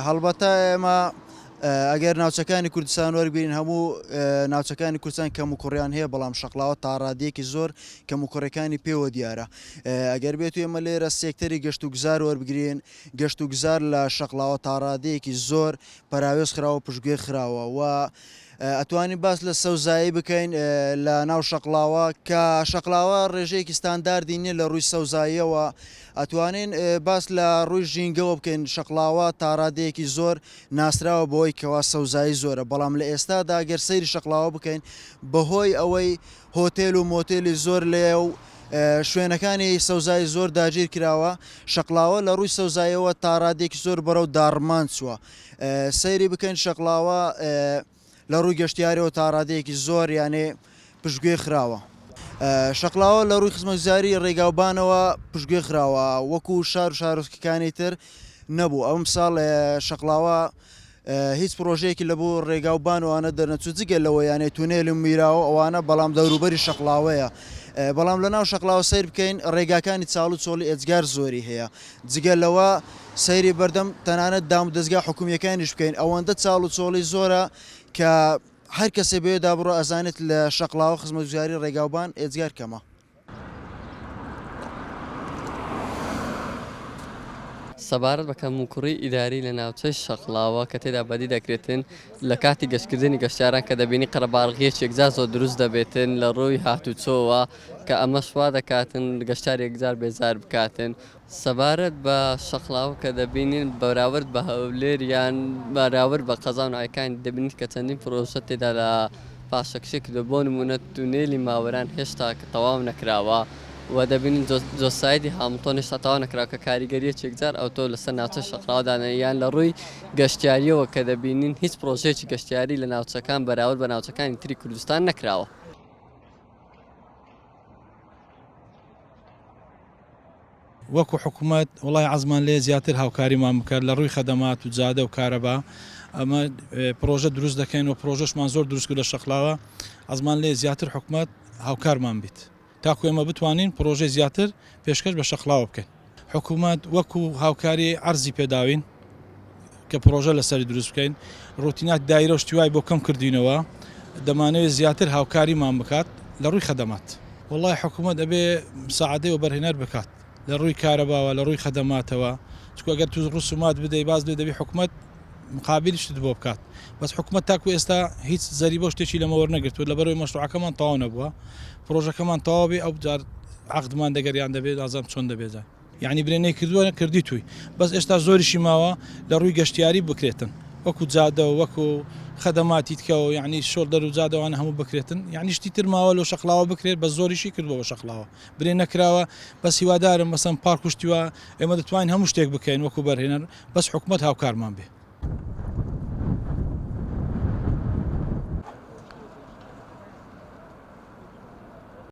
هەڵبەتە ئێمە ئەگەر ناوچەکانی کوردستان وەربگرین هەموو ناوچەکانی کوردستان کەم و کوڕیان هەیە بەڵام شەقلاوە تا ڕادیەکی زۆر کەم و کوڕەکانی پێوە دیارە ئەگەر بێت و ئێمە لێرە سێکتەری گەشت و گوزار وەربگرین گەشت و گوزار لە شەقلاوە تا ڕادەیەکی زۆر پەراوێز خراوە پشتگوێ خراوە و ئەتوانین باس لە سەوزایی بکەین لە ناو شەقلاوە کە شەقلاوە ڕێژەیەکی ستانداردی نیە لە ڕووی سەوزاییەوە ئەتوانین باس لە ڕووی ژینگەوە بکەین شەقلاوە تا ڕادەیەکی زۆر ناسراوە بۆی کەوا سەوزایی زۆرە بەڵام لە ئێستادا گەر سەیری شەقلاوە بکەین بەهۆی ئەوەی هۆتێل و مۆتێلی زۆر لێ و شوێنەکانی سەوزایی زۆر داگیر کراوە شەقلاوە لە ڕووی سەوزاییەوە تا ڕادێکی زۆر بەرەو داڕمان چووە سەیری بکەین شەقلاوە لە ڕووی گەشتیاریەوە تا ڕادەیەکی زۆر یانێ پشتگوێ خراوە شەقلاوە لە ڕووی خزمەتگوزاری ڕێگاوبانەوە پشتگوێ خراوە وەکو شار و شارۆچکەکانی تر نەبوو ئەم ساڵ شەقلاوە هیچ پرۆژەیەکی لە بۆ ڕێگاوبانەوانە دەرنەچوو جگە لەوە یانێ تونێل میراوە ئەوانە بەڵام دەوروبەری شەقلاوەیە بەڵام لە ناو شەقلاوە سیر بکەین ڕێگاکانی چاڵ و چۆڵی ئێجگار زۆری هەیە جگە لەوە سەیری بەردەم تەنانەت دام و دەستگا حکومیەکانیش بکەین ئەوەندە چاڵ و چۆڵی زۆرە کە هەر کەسێ بێدا بڕۆ ئەزانێت لە شەقلاوە خزمەتگوزاری ڕێگاوبان ئێجگار کەمە سەبارەت بە کەموکوڕی ئیداری لە ناوچەی شەقلاوە کە تێدا بەدی دەکرێتن لە کاتی گەشتکردنی گەشتیاران کە دەبینی قەرەباڵغیەکێک زۆر دروست دەبێتن لە ڕووی هاتوچۆوە کە ئەمە شوا دەکاتن گەشتارێک جار بێزار بکاتن سەبارەت بە شەقلاوە کە دەبینین بەراورد بە هەولێر یان بەراورد بە قەزا و ناوەکانی دەبینیت کە چەندین پرۆژە تێدا لە پاشەکشێک بۆ نمونە تونێلی ماوەران هێشتا کە تەواو نەکراوە و دەبینین جۆسایدی هامڵتۆنیش تەواو نەکراوە کە کاریگەریەکێک جار ئەوتۆ لەسەر ناوچە شەقلاوەدانە یان لە ڕووی گەشتیاریەوە کە دەبینین هیچ پرۆژەیەکی گەشتیاری لە ناوچەکان بەراورد بە ناوچەکانی تری کوردستان نەکراوە. وەکو حکوومەت وڵای عەزمان لێ زیاتر هاوکاریمان بکات لە ڕووی خەدەمات و جادە و کارەبا ئەمە پرۆژە دروست دەکەین و پرۆژەشمان زۆر دروست کرد لە شەقلاوە عەزمان لێ زیاتر حکوومەت هاوکارمان بیت تاکو ئێمە بتوانین پرۆژەی زیاتر پێشکەش بە شەقلاوە بکەین حکوومەت وەکو هاوکاری عەرزی پێداوین کە پرۆژە لەسەری دروست بکەین ڕۆتینات دایرە و شتیوای بۆ کەم کردینەوە دەمانەوێت زیاتر هاوکاریمان بکات لە ڕووی خەدەمات وڵای حکوومەت ئەبێ مساعدەی و بەرهێنەر بکات لە ڕووی کارەباوە لە ڕووی خەدەماتەوە چکو ئەگەر تو ڕسومات بدەی باز دەبێ حکوومەت مقابلی شت بۆ بکات بەس حکوومەت تاکو ئێستا هیچ زەریبە شتێکی لەمە وەرنەگرتووە لە بەرەوەی مەشروعەکەمان تەواو نەبووە پرۆژەکەمان تەواو بێ ئەو جار عەقدمان دەگەریان دەبێت ئازام چۆن دەبێت یعنی برێنەی کردووە کردی توی بەس ئێستا زۆریشی ماوە لە ڕووی گەشتیاری بکرێتن وەکو جادە و وەکو خەدەماتی تکەوە یعنی شۆر دەر و جادەوانە هەموو بکرێتن یعنی شتی تر ماوە لەو شەقلاوە بکرێت بە زۆریشی کردبەوە شەقلاوە برێ نەکراوە بەس هیوادارم مەسەن پارک و شتیوە ئێمە دەتوانین هەموو شتێک بکەین وەکو بەرهێنەر بەس حکوومەت هاوکارمان بێ